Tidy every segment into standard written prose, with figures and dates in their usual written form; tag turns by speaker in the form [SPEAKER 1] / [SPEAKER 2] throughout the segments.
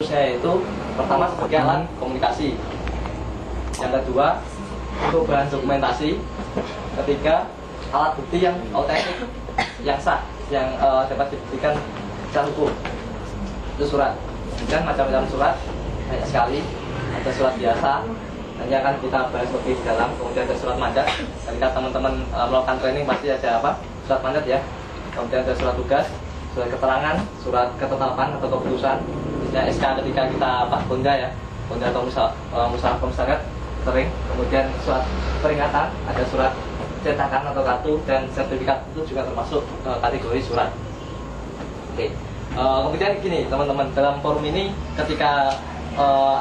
[SPEAKER 1] Saya itu pertama sebagai alat komunikasi, yang kedua untuk bahan dokumentasi, ketiga alat bukti yang autentik, yang sah, yang dapat dibuktikan secara hukum. Itu surat. Dan macam-macam surat banyak sekali. Ada surat biasa, nanti akan kita bahas lebih dalam. Kemudian ada surat mandat. Ketika teman-teman melakukan training pasti ada apa? Surat mandat ya. Kemudian ada surat tugas, surat keterangan, surat ketetapan atau keputusan. Misalnya SK ketika kita bunda ya, bunda atau musawarah pemusyawaratan sering. Kemudian surat peringatan, ada surat cetakan atau kartu, dan sertifikat itu juga termasuk kategori surat. Oke. Kemudian gini teman-teman, dalam forum ini ketika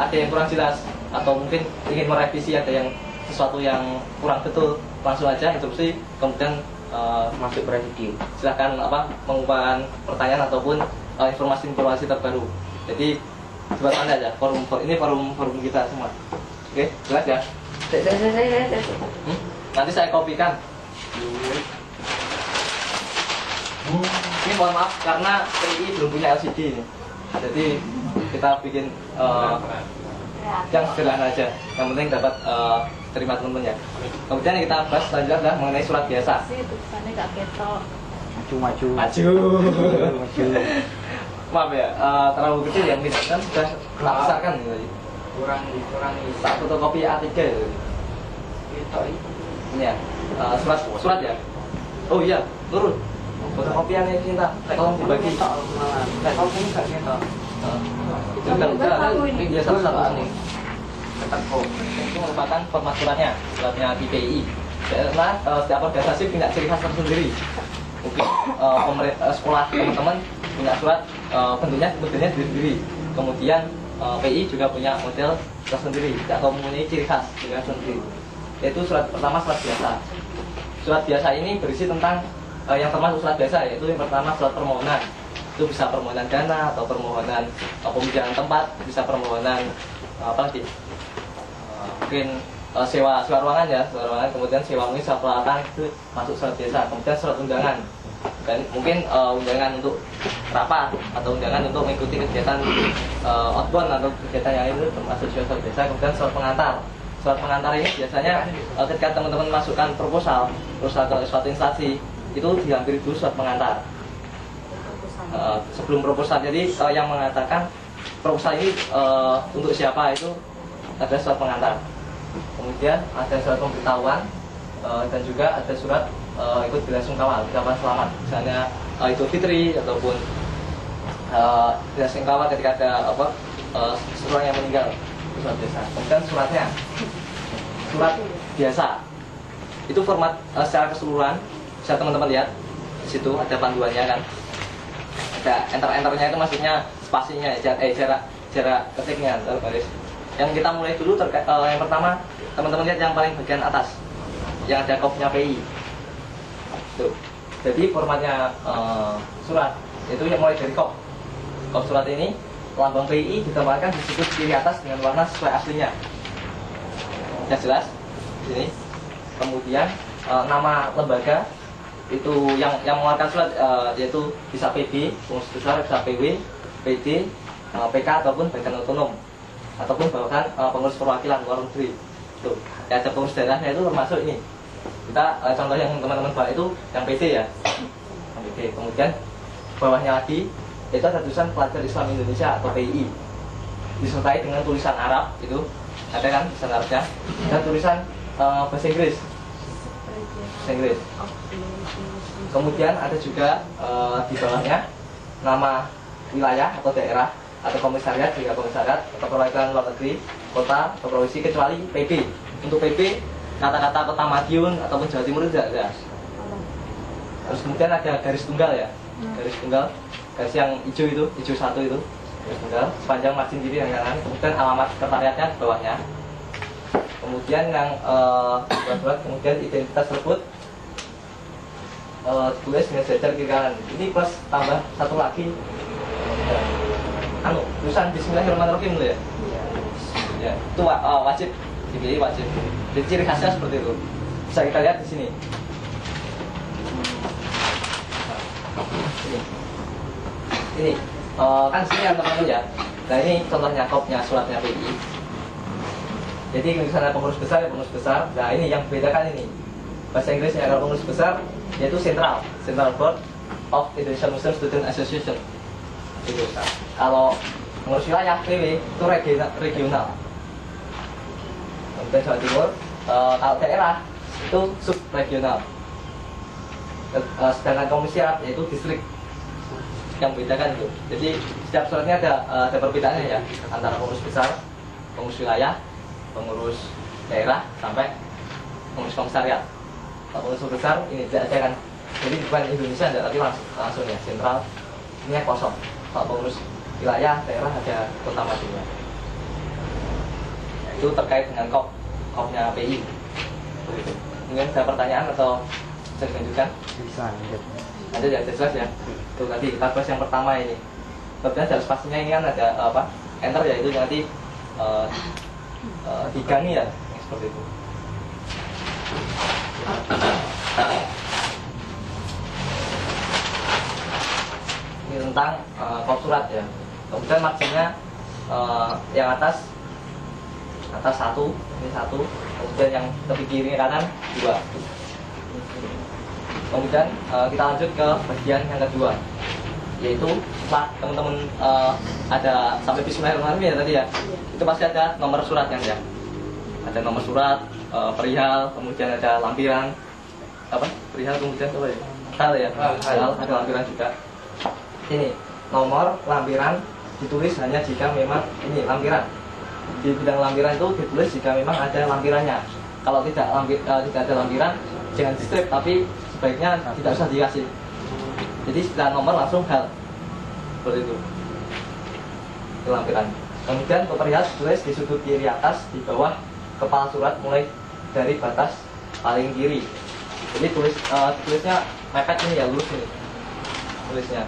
[SPEAKER 1] ada yang kurang jelas atau mungkin ingin merevisi, ada yang sesuatu yang kurang betul, langsung aja instruksi, kemudian
[SPEAKER 2] masuk presidium.
[SPEAKER 1] silahkan mengumpulkan pertanyaan ataupun informasi-informasi terbaru. Jadi buat Anda aja, forum ini forum kita semua. Oke, jelas ya? Nanti saya kopikan. Ini mohon maaf karena PI belum punya LCD ini. Jadi kita bikin yang sederhana aja. Yang penting dapat terima teman-teman ya. Kemudian kita bahas selanjutnya adalah mengenai surat biasa.
[SPEAKER 2] Maju.
[SPEAKER 1] Maaf ya, terlalu kecil yang tidak kan sudah kita besarkan gitu.
[SPEAKER 2] Kurang
[SPEAKER 1] Tak fotokopi A3 gitu. Ini ya, surat ya. Oh iya, turun. Fotokopiannya cinta, tolong dibagi.
[SPEAKER 2] Kalau ini enggak gitu.
[SPEAKER 1] Ini biasa satu nih. Itu merupakan format suratnya PPI. Karena setiap organisasi punya ciri khas tersendiri. Mungkin sekolah teman-teman punya surat bentuknya sendiri. Kemudian PI juga punya model tersendiri atau mempunyai ciri khas sendiri. Yaitu surat pertama, surat biasa. Surat biasa ini berisi tentang yang termasuk surat biasa, yaitu yang pertama surat permohonan. Itu bisa permohonan dana atau permohonan peminjaman tempat, bisa permohonan apa lagi? Mungkin sewa ruangan ya, kemudian sewa sewa peralatan, itu masuk surat biasa. Kemudian surat undangan, dan mungkin undangan untuk rapat atau undangan untuk mengikuti kegiatan outbound atau kegiatan yang itu termasuk surat biasa. Kemudian surat pengantar. Surat pengantar ini biasanya ketika teman-teman masukkan proposal ke suatu instansi, itu dihampiri dulu surat pengantar sebelum proposal. Jadi yang mengatakan proposal ini untuk siapa itu ada surat pengantar. Kemudian ada surat pemberitahuan dan juga ada surat ikut belasungkawa, ucapan selamat. Misalnya Idul Fitri ataupun belasungkawa ketika ada seseorang yang meninggal, surat biasa. Kemudian surat biasa itu format secara keseluruhan. Bisa teman-teman lihat di situ ada panduannya kan, ada enter-enternya, itu maksudnya spasinya, jarak ketiknya antar baris. Yang kita mulai dulu yang pertama, teman-teman lihat yang paling bagian atas yang ada kopnya PI. Tuh. Jadi formatnya surat itu yang mulai dari kop surat ini, lambang PI ditambahkan di situ kiri atas dengan warna sesuai aslinya. Ya jelas di sini. Kemudian nama lembaga itu yang mengeluarkan surat, yaitu bisa PB, pengurus besar, bisa PW, PD, PK ataupun badan otonom, ataupun bahkan pengurus perwakilan luar negeri. Tuh, ya ada pengurus daerahnya itu termasuk ini. Kita contoh yang teman-teman bawa itu yang PD ya. PD. Kemudian bawahnya lagi itu ada tulisan Pelajar Islam Indonesia atau PII, disertai dengan tulisan Arab, itu ada kan tulisan Arabnya, dan tulisan bahasa Inggris. Kemudian ada juga di bawahnya nama wilayah atau daerah atau komisariat, jika komisariat atau perwakilan luar negeri, kota atau provinsi, kecuali PB. Untuk PB kata-kata Kota Madiun ataupun Jawa Timur tidak ada. Terus kemudian ada garis tunggal ya, garis yang hijau itu, hijau satu itu, garis tunggal sepanjang margin kiri dan kanan. Kemudian alamat sekretariatnya di bawahnya. Kemudian yang buat kemudian identitas tersebut tulis dengan sejajar kiri kanan. Ini plus tambah satu lagi, tulisan Bismillahirrahmanirrahim ya. Ya, itu wajib dipilih, wajib. Jadi ciri khasnya seperti itu. Bisa kita lihat di sini. Ini kan sini teman-teman ya. Nah ini contohnya kopnya suratnya PI. Jadi misalnya pengurus besar ya pengurus besar. Nah ini yang bedakan ini. Bahasa Inggrisnya kalau pengurus besar yaitu Central Board of Indonesian Muslim Student Association. Itu. Nah, kalau pengurus wilayah PW itu regional. Kemudian Jawa Timur, kalau daerah itu subregional. Sedangkan komisi yaitu distrik. Yang membedakan itu. Jadi setiap suratnya ada perbedaannya ya antara pengurus besar, pengurus wilayah, pengurus daerah sampai pengurus komisariat. Kalau pengurus besar ini tidak ada kan. Jadi bukan Indonesia ada tapi langsung ya sentral. Ini kosong. Kalau pengurus wilayah daerah ada kota matinya. Itu terkait dengan kopnya PI. Mungkin ada pertanyaan atau bisa dilanjutkan?
[SPEAKER 2] Bisa lanjut.
[SPEAKER 1] Ada ya jelas ya. Tuh tadi kita bahas yang pertama ini. Kemudian garis pastinya ini kan ada apa? Enter ya itu nanti digangi ya seperti itu. Ini tentang kop surat ya. Kemudian marginnya yang atas 1, ini 1. Kemudian yang tepi kiri kanan 2. Kemudian kita lanjut ke bagian yang kedua, yaitu setelah teman-teman ada sampai bismillahirrahmanirrahim ya tadi ya, itu pasti ada nomor surat kan ya, ada nomor surat, perihal, kemudian ada lampiran, apa perihal kemudian apa ya, hal ya, hal ada lampiran juga. Ini nomor lampiran ditulis hanya jika memang ini lampiran di bidang lampiran itu ditulis jika memang ada lampirannya. Kalau tidak ada lampiran jangan di strip tapi sebaiknya tidak usah dikasih. Jadi setelah nomor langsung hal seperti itu lampiran. Kemudian untuk perihal ditulis di sudut kiri atas di bawah kepala surat mulai dari batas paling kiri. Jadi tulisnya mepet ini ya, lurus ini tulisnya.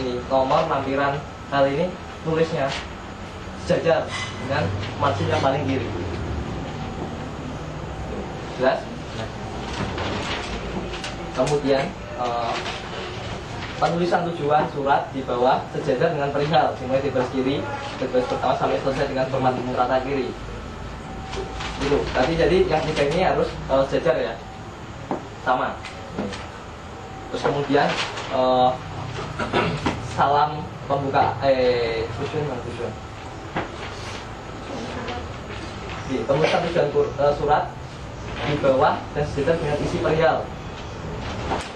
[SPEAKER 1] Ini nomor lampiran hal ini tulisnya sejajar dengan margin yang paling kiri. Jelas? Kemudian penulisan tujuan surat di bawah sejajar dengan perihal dimulai di baris kiri, dari baris pertama sampai selesai dengan format rata kiri. Itu. Tadi jadi yang tiga ini harus sejajar ya, sama. Terus kemudian salam pembuka tujuan. Di penulisan tujuan surat di bawah dan sejajar dengan isi perihal.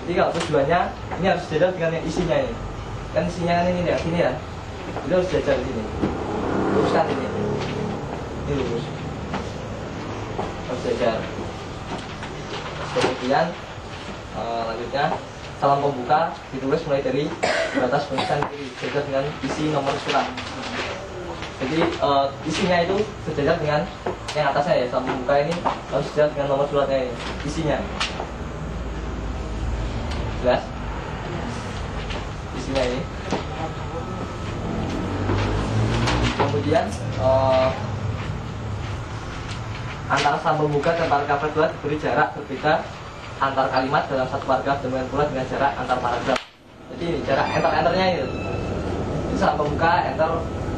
[SPEAKER 1] Jadi kalau tujuannya ini harus sejajar dengan yang isinya ini. Kan isinya ini ya, sini ya. Jadi harus sejajar di sini. Luruskan ini. Ini lurus. Harus sejajar. Kemudian lanjutnya salam pembuka ditulis mulai dari batas penulisan kiri sejajar dengan isi nomor surat. Jadi isinya itu sejajar dengan yang atasnya ya, salam pembuka ini harus sejajar dengan nomor suratnya ini, isinya. Jelas? Isinya ini. Kemudian antara salam pembuka dan paragraf kedua diberi jarak berbeda antar kalimat dalam satu paragraf, demikian pula dengan jarak antar paragraf. Jadi ini jarak enternya ini. Ini salam pembuka, enter,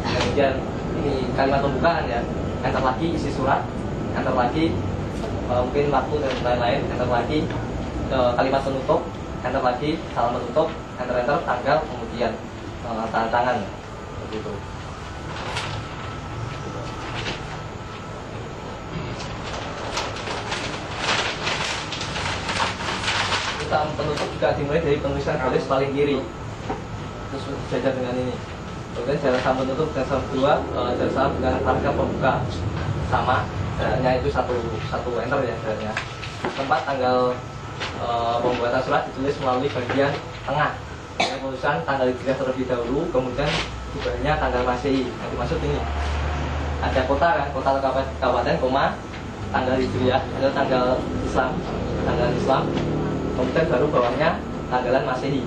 [SPEAKER 1] kemudian ini kalimat pembukaan ya, enter lagi isi surat, enter lagi mungkin waktu dan lain-lain, enter lagi kalimat penutup, enter lagi salam penutup, enter tanggal, kemudian tanda tangan seperti itu. Salam penutup juga dimulai dari penulisan garis paling kiri, terus sejajar dengan ini. Kemudian jarak salam penutup dan salam kedua, jarak salam dengan paragraf pembuka sama, jaraknya itu satu enter ya jaraknya. Tempat tanggal pembuatan surat ditulis melalui bagian tengah. Dengan penulisan tanggal hijriah terlebih dahulu, kemudian di bawahnya tanggal Masehi. Yang dimaksud ini ada kota kan, kota kabupaten, koma tanggal hijriah, ada tanggal Islam, kemudian baru bawahnya tanggalan Masehi.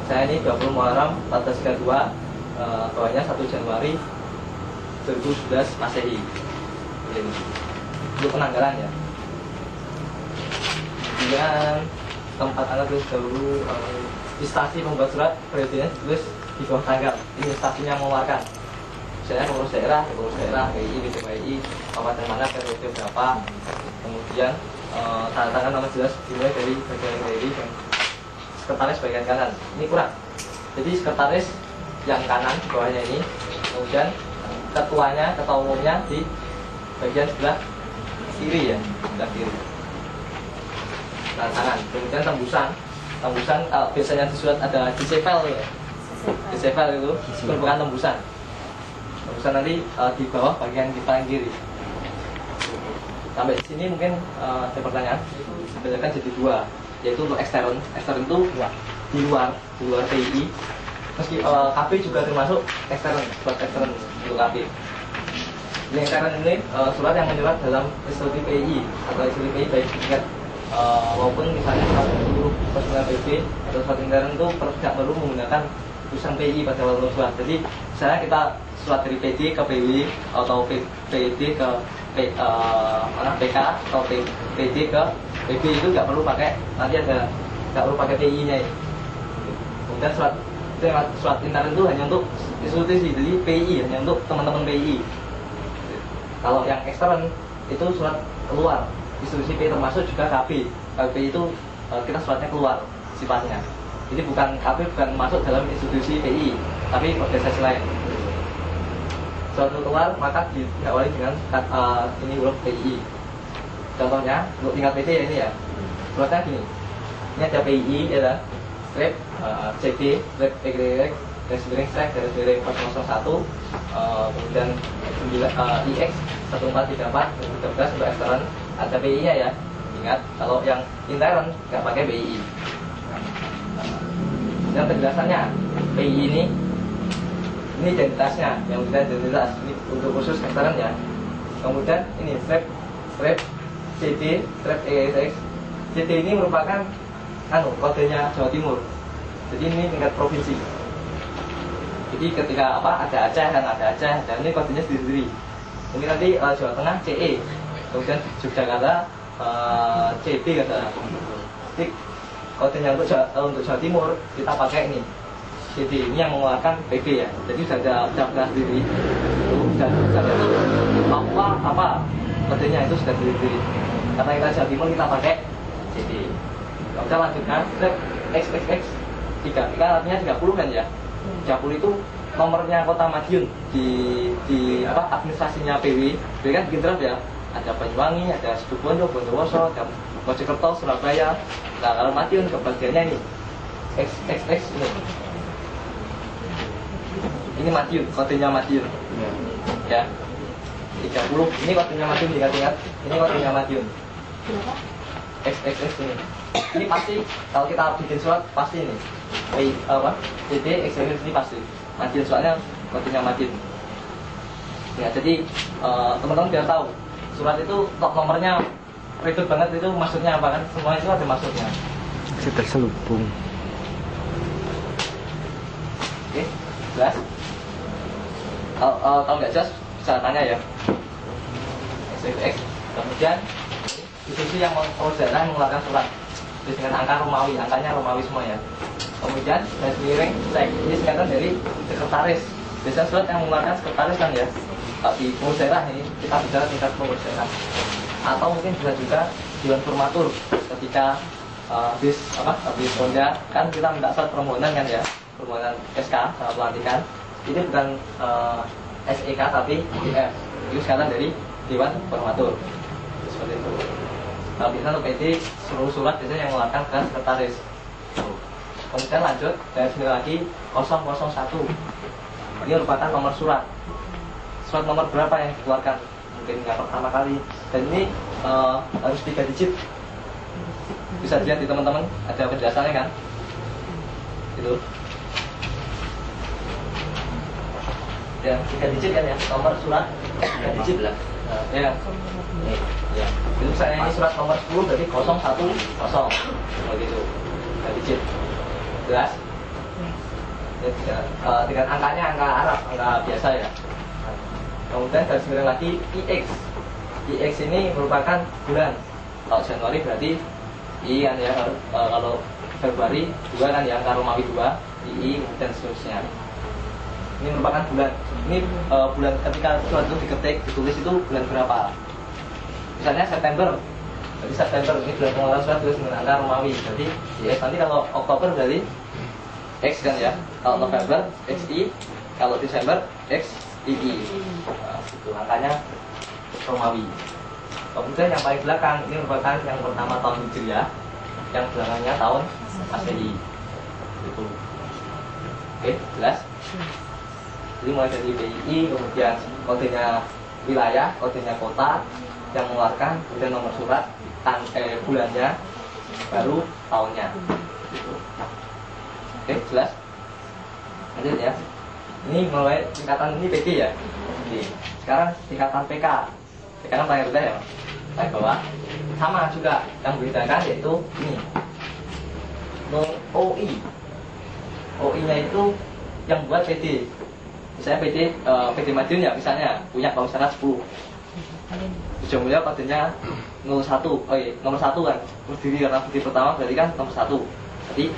[SPEAKER 1] Saya ini 20 Muharram 1432, bawahnya 1 Januari 2011 Masehi. Ini untuk penanggalan ya. Kemudian tempat tanggal terus dahulu instansi pembuat surat periodenya ditulis di bawah tanggal. Ini stasiun yang mengeluarkan. Misalnya pengurus daerah, PI, BPI, kabupaten mana, periode berapa. Kemudian tanda tangan nama jelas dimulai dari bagian kiri dan sekretaris bagian kanan. Ini kurang. Jadi sekretaris yang kanan di bawahnya ini, kemudian ketuanya, ketua umumnya di bagian sebelah kiri ya, sebelah kiri. Tanda tangan. Kemudian tembusan biasanya disurat ada di sepel ya. Di sepel itu merupakan tembusan. Tembusan nanti di bawah bagian di paling kiri. Sampai di sini mungkin ada pertanyaan. Bedakan jadi dua, yaitu untuk ekstern. Ekstern itu di luar PI. Meski KP juga termasuk ekstern, surat ekstern untuk KP. Ini ekstern ini surat yang menyurat dalam instruksi PI atau instruksi PI baik tingkat maupun misalnya seluruh personel PB atau surat intern itu tidak perlu menggunakan tulisan PI pada waktu surat. Jadi misalnya kita surat dari PD ke PW atau PD ke PK atau PD ke PB itu nggak perlu pakai, nanti ada nggak perlu pakai PI-nya. Kemudian surat intern itu hanya untuk institusi, jadi PI hanya untuk teman-teman PI. Kalau yang ekstern itu surat keluar institusi PI, termasuk juga KP. KP itu kita suratnya keluar sifatnya. Jadi bukan KP bukan masuk dalam institusi PI, tapi organisasi lain. Surat keluar maka diawali dengan ini huruf PI. Contohnya untuk tingkat PT ya ini ya. Suratnya gini. Ini ada PI ya, strip CD, strip XY, garis miring strike, garis miring 001, kemudian IX 1434 2013 untuk ekstern ada PI-nya ya. Ingat kalau yang intern nggak pakai PI. Yang penjelasannya PI ini identitasnya, yang kita identitas ini untuk khusus ekstern ya. Kemudian ini strip CD, strip EXX. CD ini merupakan kodenya Jawa Timur. Jadi ini tingkat provinsi. Jadi ketika ada Aceh dan ini kodenya sendiri. Mungkin nanti Jawa Tengah CE, kemudian Yogyakarta CB kata. Jadi kodenya untuk Jawa Timur kita pakai ini. CD ini yang mengeluarkan PB ya. Jadi sudah ada sendiri. Sudah Papua apa kodenya itu sudah sendiri. Karena kita Jawa Timur kita pakai CD. Kita lanjutkan strip XXX 3 artinya 30 kan ya. 30 itu nomornya kota Madiun di administrasinya PW. PW kan bikin draft ya. Ada Banyuwangi, ada Situbondo, Bondowoso, ada Mojokerto, Surabaya. Nah kalau Madiun kebagiannya ini XXX ini. Ini Madiun, kodenya Madiun. Ya. 30. Ini kodenya Madiun diingat-ingat. Ini kodenya Madiun. XXX ini. Ini pasti kalau kita bikin surat pasti ini. CD XXX ini pasti. Madiun soalnya kodenya Madiun. Ya, jadi teman-teman biar tahu surat itu nomornya ribet banget itu maksudnya apa kan? Semua itu ada maksudnya.
[SPEAKER 3] Masih terselubung.
[SPEAKER 1] Oke, jelas? Kalau nggak jelas bisa tanya ya. XXX. Kemudian institusi yang mengeluarkan surat dengan angka Romawi, angkanya Romawi semua ya. Kemudian garis miring cek, ini singkatan dari sekretaris. Biasanya surat yang mengeluarkan sekretaris kan ya. Kalau di pengurus daerah ini kita bicara tingkat pengurus daerah. Atau mungkin bisa juga Dewan Formatur ketika habis ronda kan kita minta surat permohonan kan ya, permohonan SK sama pelantikan. Ini bukan SEK tapi DF. Itu singkatan dari Dewan Formatur. Seperti itu. Kalau bisa untuk PT seluruh surat biasanya yang mengeluarkan ke sekretaris. Kemudian lanjut dari sini lagi 001. Ini merupakan nomor surat. Surat nomor berapa yang dikeluarkan? Mungkin nggak pertama kali. Dan ini harus 3 digit. Bisa dilihat di teman-teman ada penjelasannya kan? Itu. Ya 3 digit kan ya nomor surat 3 digit lah. Ya. Ya. Jadi misalnya ini surat nomor 10 berarti 010 begitu. 3 digit. Jelas? Ya, dengan angkanya angka Arab, angka biasa ya. Kemudian garis miring lagi IX. IX ini merupakan bulan. Kalau Januari berarti I kan ya. Kalau Februari 2 kan ya, angka Romawi 2, II dan seterusnya. Ini merupakan bulan. Ini bulan ketika surat itu diketik, ditulis itu bulan berapa? Misalnya September. Jadi September ini bulan pengeluaran surat tulis dengan angka Romawi. Jadi ya nanti kalau Oktober berarti X kan ya. Kalau November XI, kalau Desember XII. Nah, itu angkanya Romawi. Kemudian yang paling belakang ini merupakan yang pertama tahun Hijriah, yang belakangnya tahun Masehi. Itu. Oke, jelas? Jadi mulai dari BII, kemudian kodenya wilayah, kodenya kota yang mengeluarkan, kemudian nomor surat, bulannya, baru tahunnya. Gitu. Oke, jelas? Lanjut ya. Ini mulai tingkatan ini PD ya. Oke. Sekarang tingkatan PK. PK kan paling rendah ya, paling bawah. Sama juga yang membedakan yaitu ini. OI. OI-nya itu yang buat PD. Misalnya PD Madiun ya, misalnya punya komisaris 10. Ujung mulia kodenya 01. Nomor 1 kan. Berdiri karena bukti pertama berarti kan nomor 1. Jadi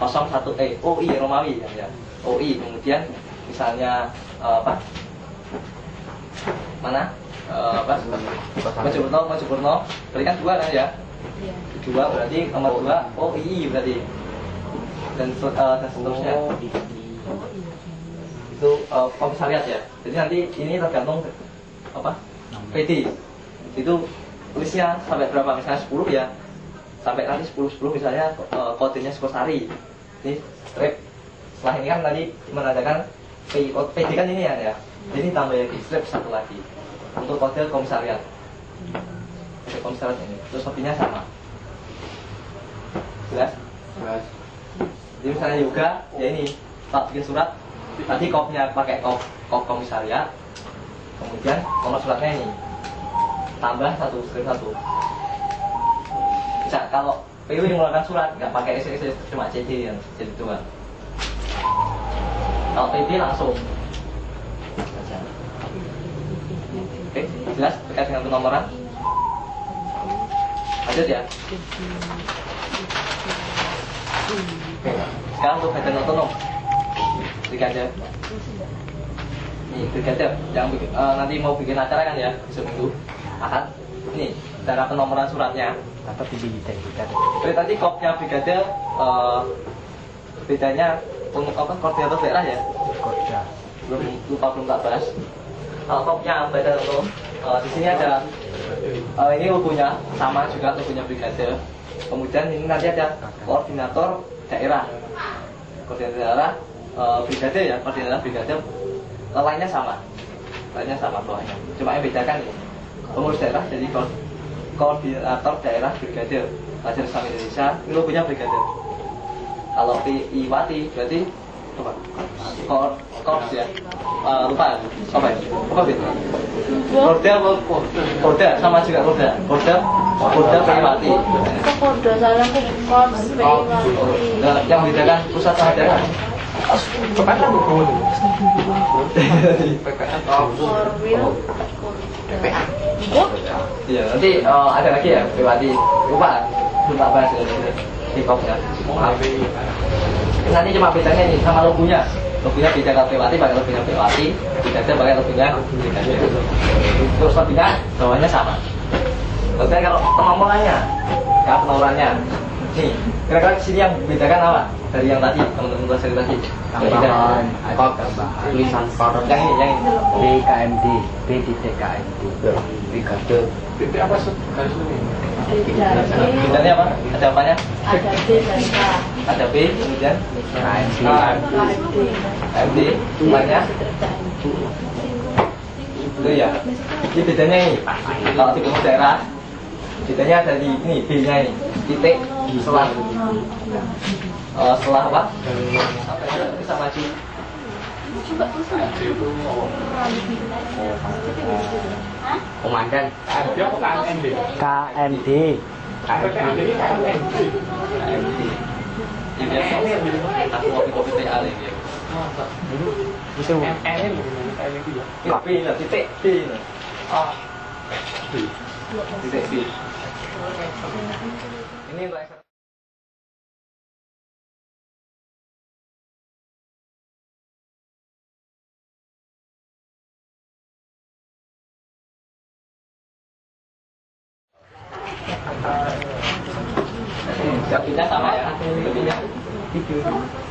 [SPEAKER 1] 01 OI Romawi kan ya. OI kemudian misalnya mana? Majapurno berarti kan 2 kan ya. 2 berarti nomor 2 OI berarti. Dan seterusnya. Itu komisariat ya. Jadi nanti ini tergantung PD. Itu tulisnya sampai berapa? Misalnya 10 ya. Sampai nanti 10 misalnya kodenya Sukosari. Ini strip. Setelah ini kan tadi menandakan PD kan ini ya. Jadi tambah lagi strip satu lagi untuk kode komisariat. Kode komisariat ini. Terus kopinya sama. Jelas?
[SPEAKER 2] Jelas.
[SPEAKER 1] Jadi misalnya juga ya ini tak bikin surat. Tadi kopnya pakai kop komisariat. Kemudian nomor suratnya ini tambah strip 1. Bisa kalau PU yang mengeluarkan surat nggak pakai isi cuma CD yang jadi 2. Kalau PD langsung. Oke, jelas terkait dengan penomoran. Lanjut ya. Oke, sekarang untuk badan otonom. Brigadir. Ini brigadir yang nanti mau bikin acara kan ya seminggu. Akan ini cara penomoran suratnya.
[SPEAKER 3] Apa pilih kita?
[SPEAKER 1] Jadi tadi kopnya brigadir bedanya untuk koordinator daerah ya.
[SPEAKER 3] Korda.
[SPEAKER 1] Belum tak bahas. Kalau kopnya badan otonom di sini ada ini logonya sama juga logonya brigadir. Kemudian ini nanti ada koordinator daerah. Koordinator daerah brigadir ya, koordinator brigadir. Lainnya sama bawahnya. Cuma yang bedakan ini pengurus daerah jadi koordinator daerah brigadir. Majelis Islam Indonesia ini logonya brigadir. Kalau PIWati berarti apa? Korps ya. Lupa apa ini? Apa beda? Korda sama juga korda PIWati.
[SPEAKER 4] Korda salah korps PIWati.
[SPEAKER 1] Yang bedakan pusat sama daerah. Iya, nanti ada lagi ya PIWati. Lupa bahas di kopnya. Nanti cuma bedanya ini sama logonya. Logonya beda kalau PIWati pakai logonya PIWati, brigadir pakai logonya brigadir. Terus lebihnya bawahnya sama. Kemudian kalau penomorannya, nih kira-kira sini yang bedakan apa dari yang tadi teman-teman pelajari tadi?
[SPEAKER 3] Tambahan,
[SPEAKER 2] Tulisan kor.
[SPEAKER 1] Yang ini.
[SPEAKER 3] BKMD, B di TKMD.
[SPEAKER 2] Brigadir.
[SPEAKER 4] Bedanya
[SPEAKER 1] Bedanya apa? Ada apanya?
[SPEAKER 4] ada B dan K.
[SPEAKER 1] Ada B, kemudian
[SPEAKER 3] KMD.
[SPEAKER 1] KMD, banyak. Itu ya. Ini bedanya ini. Kalau di pengurus daerah, bedanya ada di ini B-nya ini. Titik setelah apa? Bisa maju.
[SPEAKER 2] Komandan.
[SPEAKER 3] KMD.
[SPEAKER 1] Ini aku kopi TA lagi.
[SPEAKER 3] Itu
[SPEAKER 1] Ini B lah, titik B. Titik B. Ini untuk Lebihnya sama ya. Lebihnya.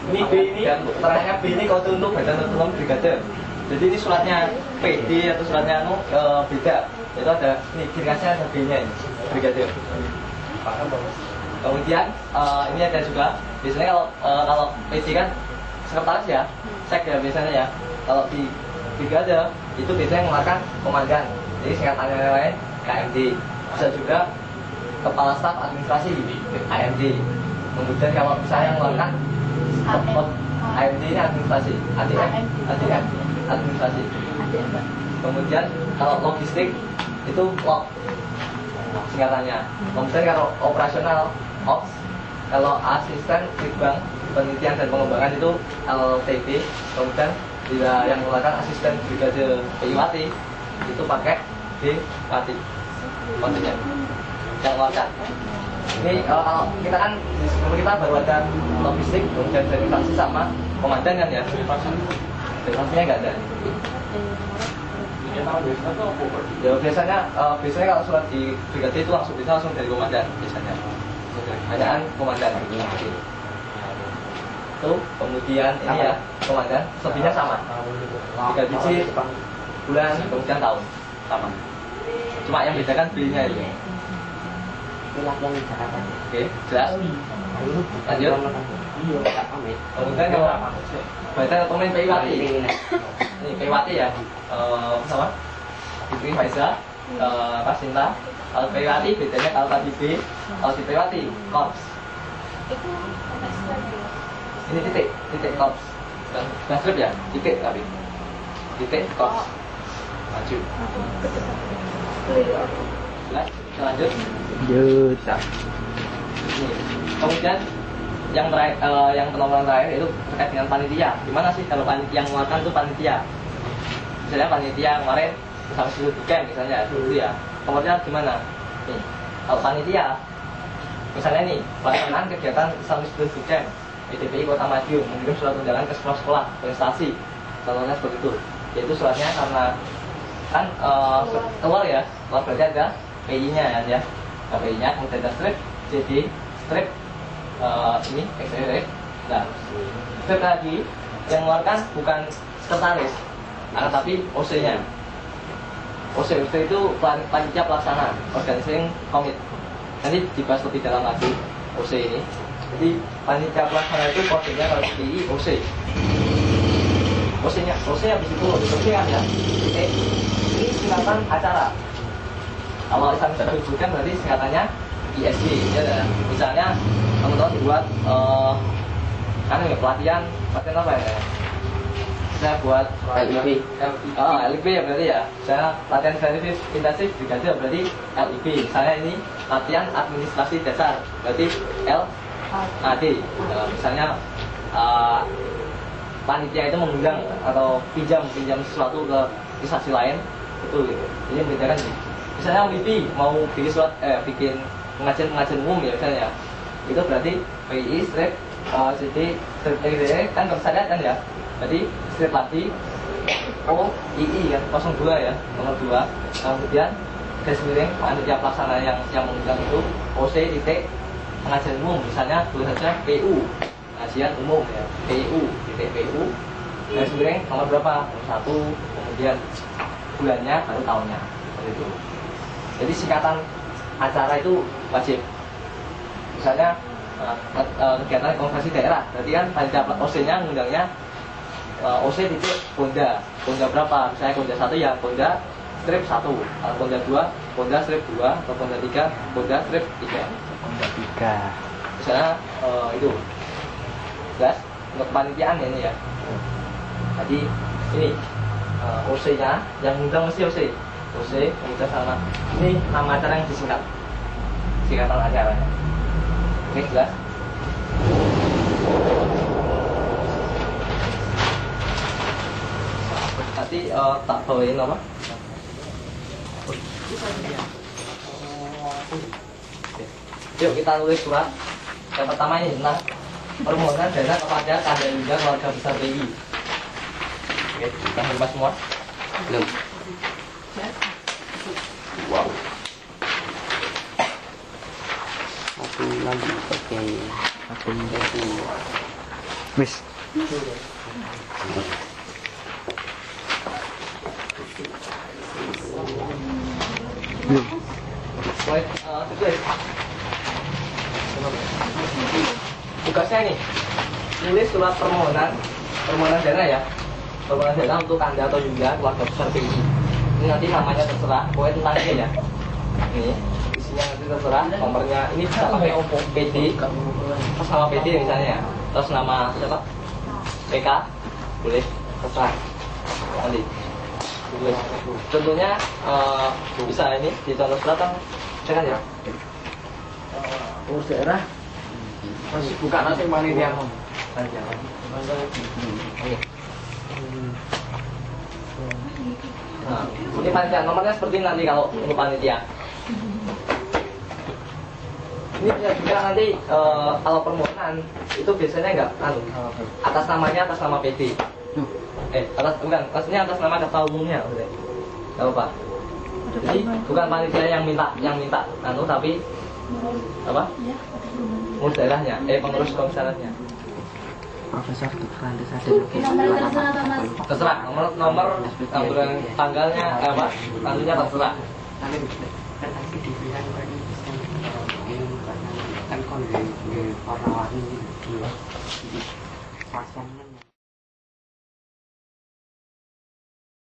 [SPEAKER 1] Ini B ini terakhirnya B ini kode untuk badan otonom brigade. Jadi ini suratnya PD atau suratnya beda. Itu ada ini ciri khasnya ada B-nya ini brigade. Kemudian ini ada juga biasanya kalau PD kan sekretaris ya, sek ya biasanya ya. Kalau di brigade itu biasanya mengeluarkan komandan. Jadi singkatannya lain KMD. Bisa juga kepala staf administrasi AMD. Kemudian kalau misalnya mengeluarkan AMD ini administrasi, ADM administrasi. Kemudian kalau logistik itu log singkatannya. Kemudian kalau operasional ops, kalau asisten litbang penelitian dan pengembangan itu LTP. Kemudian bila yang mengeluarkan asisten brigade PIWati itu pakai DWati kontennya yang mengeluarkan. Ini kalau kita kan di sebelum kita baru ada logistik, kemudian dari fraksi sama komandan kan ya. Fraksinya nggak ada. Ya biasanya kalau surat di brigade itu langsung dari komandan biasanya. Hanyaan komandan. Itu kemudian ini ya komandan, lebihnya sama. 3 biji bulan kemudian tahun sama. Cuma yang bedakan belinya itu. Oke, jelas. Lanjut. Kemudian kalau badan otonom PIWati. Ini PIWati ya. Sama. Itu Faiza, Pasinta. Kalau PIWati bedanya kalau tadi B, kalau di PIWati korps. Ini titik korps. Bukan strip ya, titik tapi. Titik korps. Maju. Jelas. Lanjut. Kemudian yang terakhir, yang penomoran terakhir itu terkait dengan panitia. Gimana sih kalau panitia yang mengeluarkan itu panitia? Misalnya panitia kemarin sama student camp misalnya itu ya. Nomornya gimana? Nih, kalau panitia, misalnya nih pelaksanaan kegiatan sama student camp PDPI Kota Madiun mengirim surat undangan ke sekolah-sekolah prestasi, contohnya seperti itu. Yaitu suratnya karena kan keluar ya, keluar berarti ada PI-nya ya, PI-nya kemudian ada strip, jadi strip ini XRF. Nah, strip lagi yang mengeluarkan bukan sekretaris, tapi OC-nya. OC itu panitia pelaksana, organizing committee. Nanti dibahas lebih dalam lagi OC ini. Jadi panitia pelaksana itu kodenya kalau di OC. OC habis itu kan ya. Ini singkatan acara. Kalau Islam bisa disebutkan berarti singkatannya ISG ya. Misalnya teman-teman dibuat kan ya pelatihan apa ya? Saya buat
[SPEAKER 2] LIB.
[SPEAKER 1] LIB ya berarti ya. Saya latihan intensif brigade berarti LIB. Misalnya ini latihan administrasi dasar berarti LAD. Misalnya panitia itu mengundang atau pinjam sesuatu ke instansi lain itu gitu. Ini membedakan sih. Misalnya LIB mau bikin surat bikin pengajian umum ya misalnya. Itu berarti PI strip jadi strip LID kan bisa lihat kan ya. Berarti strip lagi OII ya 02 ya nomor 2. Kemudian garis miring panitia pelaksana yang mengundang itu OC titik pengajian umum misalnya tulis saja PU pengajian umum ya PU titik PU garis miring nomor berapa nomor 1 kemudian bulannya baru tahunnya seperti itu. Jadi singkatan acara itu wajib. Misalnya kegiatan konferensi daerah berarti kan panitia OC-nya ngundangnya OC titik Ponda berapa? Misalnya Ponda 1 ya Ponda strip 1, kalau Ponda 2 Ponda strip 2, atau Ponda 3 Ponda strip 3.
[SPEAKER 3] Ponda 3.
[SPEAKER 1] Misalnya itu jelas untuk kepanitiaan ya ini ya. Jadi ini OC-nya yang ngundang mesti OC kemudian sama ini nama acara yang disingkat singkatan acaranya. Oke jelas. Nanti tak bawain apa? Yuk kita tulis surat. Yang pertama ini tentang permohonan dana kepada Kanda Yuda keluarga besar PI. Oke, kita membahas semua.
[SPEAKER 2] Belum. Wow. itu nanti pakai itu
[SPEAKER 3] Wis. Belum.
[SPEAKER 1] Baik, tulis. Tugasnya ini, tulis surat permohonan dana ya. Permohonan dana untuk Anda atau juga keluarga besar PI. Ini nanti namanya terserah, pokoknya tentang ini ya. Ini isinya nanti terserah, nomornya ini bisa pakai PD, terus nama PD misalnya ya, terus nama siapa? PK, boleh terserah nanti. Tulis. Contohnya bisa ini di contoh surat kan, saya kan ya. Urus daerah masih buka nanti panitia panitia oke. Nah, ini panitia nomornya seperti ini nanti kalau untuk panitia. Ini bisa juga nanti kalau permohonan itu biasanya enggak atas namanya atas nama PD. Atas bukan, maksudnya atas nama ketua umumnya, enggak apa-apa. Jadi bukan panitia yang minta tapi apa? Pengurus daerahnya, pengurus komisarisnya.
[SPEAKER 2] Profesor Tuhan
[SPEAKER 1] Terserah nomor tanggalnya apa? Tanggalnya terserah.
[SPEAKER 2] Kan kon orang-orang ini